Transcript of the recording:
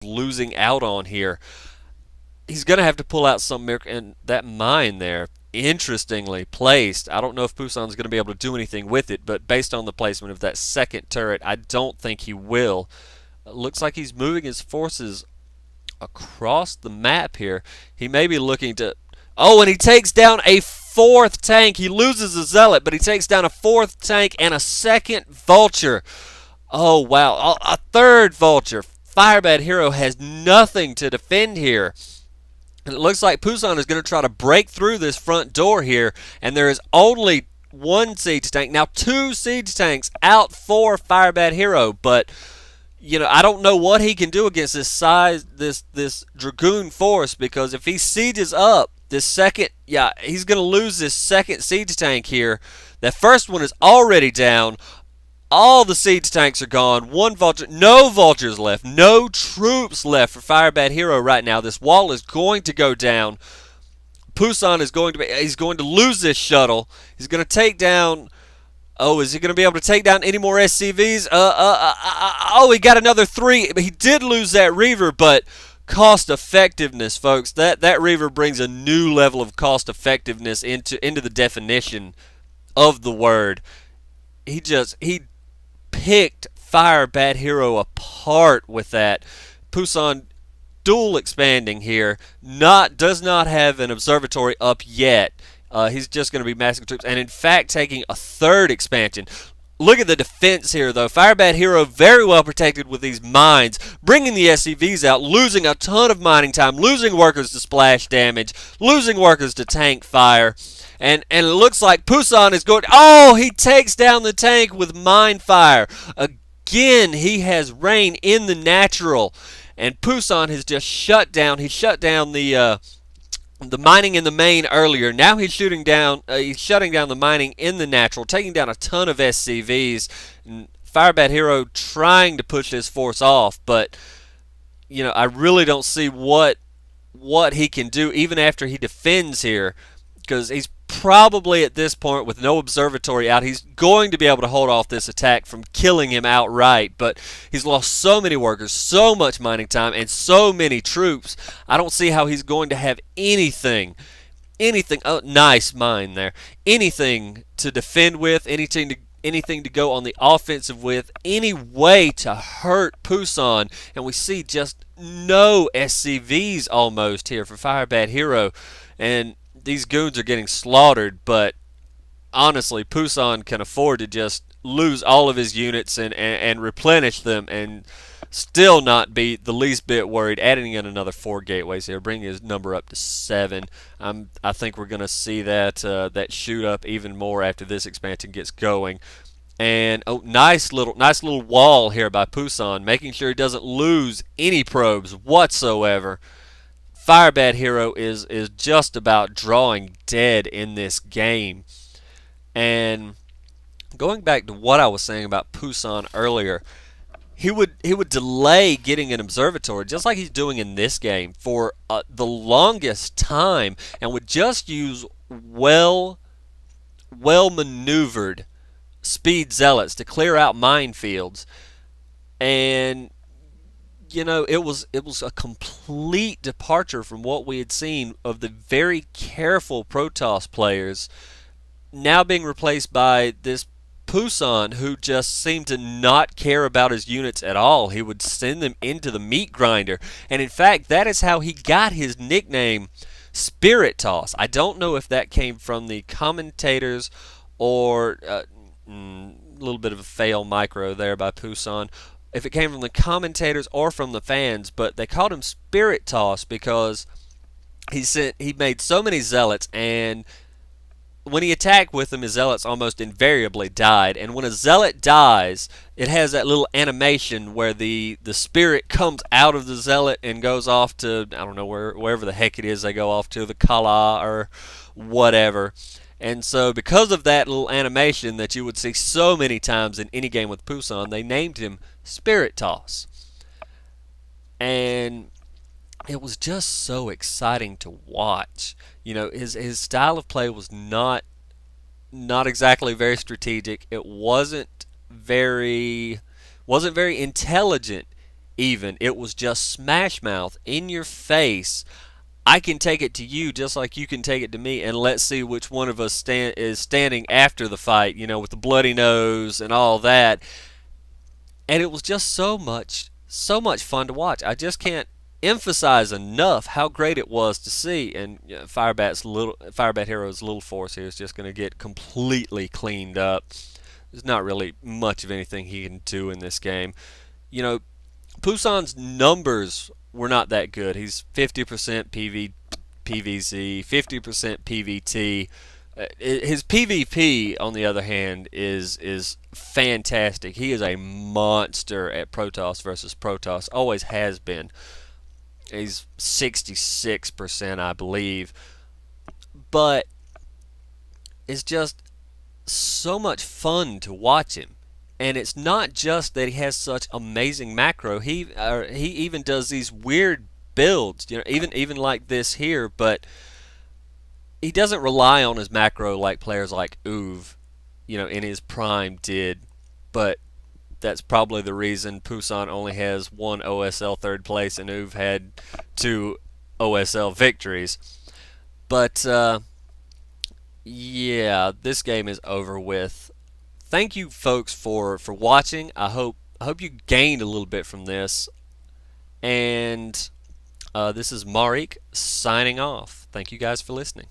losing out on here. He's going to have to pull out some miracle, and that mine there, interestingly placed. I don't know if Pusan's going to be able to do anything with it, but based on the placement of that second turret, I don't think he will. Looks like he's moving his forces across the map here. He may be looking to. Oh, and he takes down a fourth tank. He loses a zealot, but he takes down a fourth tank and a second vulture. Oh, wow. A third vulture. Firebathero has nothing to defend here. And it looks like Pusan is going to try to break through this front door here, and there is only one siege tank. Now, two siege tanks out for Firebathero, but I don't know what he can do against this dragoon force, because if he sieges up this second, he's going to lose this second siege tank here. That first one is already down. All the siege tanks are gone. One vulture, no vultures left, no troops left for Firebathero right now. This wall is going to go down. Pusan is he's going to lose this shuttle. He's going to take down. Oh, is he going to be able to take down any more SCVs? Oh, he got another 3. He did lose that Reaver, but cost effectiveness, folks. That Reaver brings a new level of cost effectiveness into the definition of the word. He picked Firebathero apart with that. Pusan dual expanding here. Does not have an observatory up yet. He's just going to be massing troops, and in fact taking a third expansion. Look at the defense here, though. Firebathero very well protected with these mines, bringing the SCVs out, losing a ton of mining time, losing workers to splash damage, losing workers to tank fire. And it looks like Pusan is going. Oh, he takes down the tank with mine fire. Again, he has rain in the natural, and Pusan has just shut down. He shut down the mining in the main earlier. Now he's shutting down the mining in the natural, taking down a ton of SCVs. And Firebathero trying to push his force off, but I really don't see what he can do even after he defends here, because he's probably at this point, with no observatory out, he's going to be able to hold off this attack from killing him outright, but he's lost so many workers, so much mining time, and so many troops. I don't see how he's going to have anything, oh, nice mine there, anything to defend with, anything to go on the offensive with, any way to hurt Pusan, and we see just no SCVs almost here for Firebathero, and these goons are getting slaughtered, but honestly, Pusan can afford to just lose all of his units and replenish them and still not be the least bit worried. Adding in another 4 gateways here, bringing his number up to 7. I think we're going to see that shoot up even more after this expansion gets going. And nice little wall here by Pusan, making sure he doesn't lose any probes whatsoever. Firebathero is just about drawing dead in this game. And going back to what I was saying about Pusan earlier, he would delay getting an observatory, just like he's doing in this game, for the longest time, and would just use well maneuvered speed zealots to clear out minefields. And it was a complete departure from what we had seen of the very careful Protoss players, now being replaced by this Pusan, who just seemed to not care about his units at all. He would send them into the meat grinder, and in fact, that is how he got his nickname Spirit Toss. I don't know if that came from the commentators or a little bit of a fail micro there by Pusan, if it came from the commentators or from the fans, but they called him Spirit Toss because he made so many zealots, and when he attacked with them, his zealots almost invariably died. And when a zealot dies, it has that little animation where the spirit comes out of the zealot and goes off to, I don't know, wherever the heck it is they go off to, the Kala or whatever. And so because of that little animation that you would see so many times in any game with Pusan, they named him Spirit Toss. And it was just so exciting to watch. His style of play was not exactly very strategic. It wasn't very intelligent even. It was just smash mouth in your face. I can take it to you just like you can take it to me, and let's see which one of us is standing after the fight, with the bloody nose and all that. And it was just so much fun to watch. I just can't emphasize enough how great it was to see. And Firebathero's little force here is just going to get completely cleaned up. There's not really much of anything he can do in this game. You know, Pusan's numbers were not that good. He's 50% PVZ, 50% PVT. His PvP, on the other hand, is fantastic. He is a monster at Protoss versus Protoss. Always has been. He's 66%, I believe. But it's just so much fun to watch him. And it's not just that he has such amazing macro. He even does these weird builds, even like this here. But he doesn't rely on his macro like players like Uv, in his prime did. But that's probably the reason Pusan only has one OSL third place and Uv had two OSL victories. But yeah, this game is over with. Thank you, folks, for watching. I hope you gained a little bit from this. And this is Marik signing off. Thank you guys for listening.